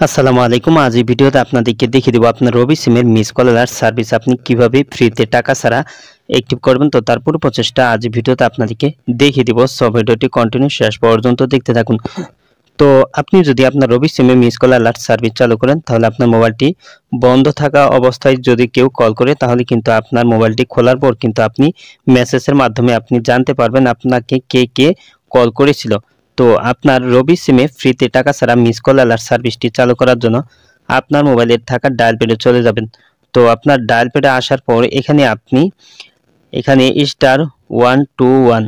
আসসালামু আলাইকুম। আজ এই ভিডিওতে আপনাদেরকে দেখিয়ে দেব আপনার রবি সিমের মিস কল অ্যালার্ট সার্ভিস আপনি কিভাবে ফ্রিতে টাকা ছাড়া অ্যাক্টিভ করবেন। তো তার পুরো প্রচেষ্টা আজ এই ভিডিওতে আপনাদেরকে দেখিয়ে দেব। সব ভিডিওটি কন্টিনিউ শেষ পর্যন্ত দেখতে থাকুন। তো আপনি যদি আপনার রবি সিমে মিস কল অ্যালার্ট সার্ভিস চালু করেন তাহলে আপনার মোবাইলটি বন্ধ থাকা অবস্থায় যদি কেউ কল করে তাহলে কিন্তু আপনার মোবাইলটি খোলার পর কিন্তু আপনি মেসেজের মাধ্যমে আপনি জানতে পারবেন আপনাকে কে কল করেছিল। তো আপনার রবি সিমে ফ্রিতে টাকা ছাড়া মিস কল অ্যালার্ট সার্ভিসটি চালু করার জন্য আপনার মোবাইলের থাকা ডায়াল প্যাডে চলে যাবেন। তো আপনার ডায়াল প্যাডে আসার পর এখানে *121#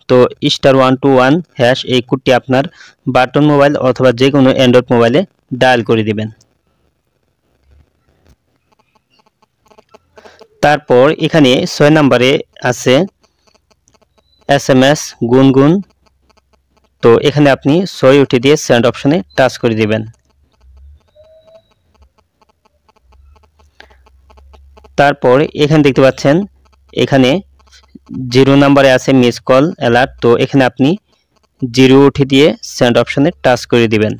তো *121# এই কোডটি আপনার বাটন মোবাইল অথবা যে কোনো অ্যান্ড্রয়েড মোবাইলে ডায়াল করে দিবেন। তারপর এখানে 6 নম্বরে আছে SMS গুনগুন। তো এখানে আপনি 6 উঠে দিয়ে সেন্ড অপশনে টাচ করে দিবেন। তারপর এখানে দেখতে পাচ্ছেন এখানে 0 নম্বরে আছে মিস কল অ্যালার্ট। তো এখানে আপনি 0 উঠে দিয়ে সেন্ড অপশনে টাচ করে দিবেন।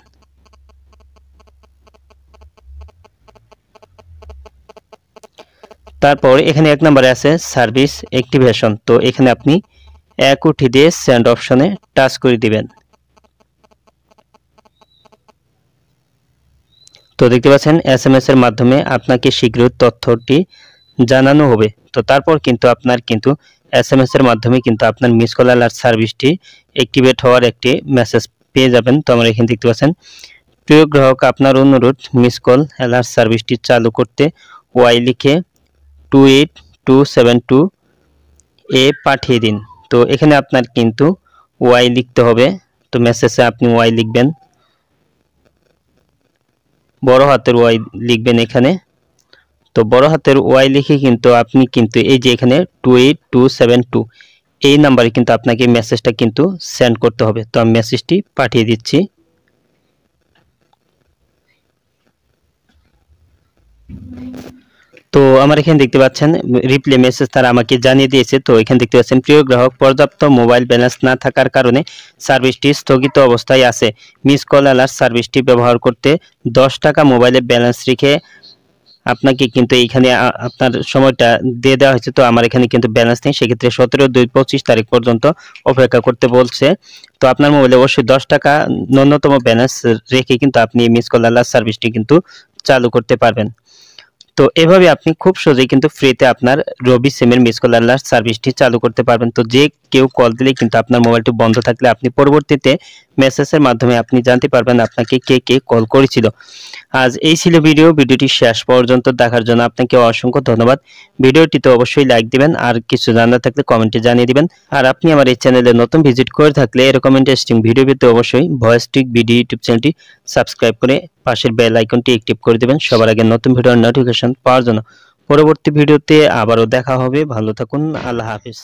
তারপর এখানে 1 নম্বরে আছে সার্ভিস অ্যাক্টিভেশন। তো এখানে আপনি 1 উঠে দিয়ে সেন্ড অপশনে টাচ করে দিবেন। তো দেখতে পাচ্ছেন SMS এর মাধ্যমে আপনাকে শীঘ্রই তথ্যটি জানানো হবে। তো তারপর কিন্তু আপনার SMS এর মাধ্যমে কিন্তু আপনার মিস কল অ্যালার্ট সার্ভিসটি অ্যাক্টিভেট হওয়ার একটি মেসেজ পেয়ে যাবেন। তো আমরা এখানে দেখতে পাচ্ছেন, প্রিয় গ্রাহক, আপনার অনুরোধ, মিস কল অ্যালার্ট সার্ভিসটি চালু করতে ওয়াই লিখে 28272 এ পাঠিয়ে দিন। তো এখানে আপনার কিন্তু ওয়াই লিখতে হবে। তো মেসেজে আপনি ওয়াই লিখবেন, বড় হাতের ওয়াই লিখবেন এখানে। তো বড় হাতের ওয়াই লিখে কিন্তু আপনি এই যে এখানে 28272 এই নাম্বারে কিন্তু আপনাকে মেসেজটা সেন্ড করতে হবে। তো আমি মেসেজটি পাঠিয়ে দিচ্ছি। তো আমার এখানে দেখতে পাচ্ছেন রিপ্লাই মেসেজ তারা আমাকে জানিয়ে দিয়েছে। তো এখানে দেখতে পাচ্ছেন, প্রিয় গ্রাহক, পর্যাপ্ত মোবাইল ব্যালেন্স না থাকার কারণে সার্ভিসটি স্থগিত অবস্থায় আছে। মিস কল অ্যালার্ট সার্ভিসটি ব্যবহার করতে 10 টাকা মোবাইলে ব্যালেন্স রেখে আপনাকে এইখানে আপনার সময়টা দিয়ে দেওয়া হয়েছে। তো আমার এখানে ব্যালেন্স নেই, সেক্ষেত্রে 17/2/25 তারিখ পর্যন্ত অপেক্ষা করতে বলছে। তো আপনার মোবাইলে অবশ্যই 10 টাকা ন্যূনতম ব্যালেন্স রেখে আপনি মিস কল অ্যালার্ট সার্ভিসটি চালু করতে পারবেন। তো এভাবে আপনি খুব সহজেই ফ্রিতে আপনার রবি সিমের মিস কল অ্যালার্ট সার্ভিসটি চালু করতে পারবেন। তো যে কেউ কল দিলে আপনার মোবাইলটি বন্ধ থাকলে আপনি পরবর্তীতে মেসেজের মাধ্যমে আপনি জানতে পারবেন আপনাকে কে কল করেছিল। আজ এই ছিল ভিডিওটি শেষ পর্যন্ত দেখার জন্য আপনাকে অসংখ্য ধন্যবাদ। ভিডিওটিতে অবশ্যই লাইক দিবেন, আর কিছু জানার থাকলে কমেন্টে জানিয়ে দিবেন। আর আপনি আমার এই চ্যানেলে নতুন ভিজিট করে থাকলে এরকম ইন্টারেস্টিং ভিডিও পেতে অবশ্যই ভয়েস ট্রিক ভিডিও ইউটিউব চ্যানেলটি সাবস্ক্রাইব করে পাশের বেল আইকনটি অ্যাক্টিভ করে দিবেন সবার আগে নতুন ভিডিওর নোটিফিকেশন পাওয়ার জন্য। পরবর্তী ভিডিওতে আবারও দেখা হবে। ভালো থাকুন। আল্লাহ হাফেজ।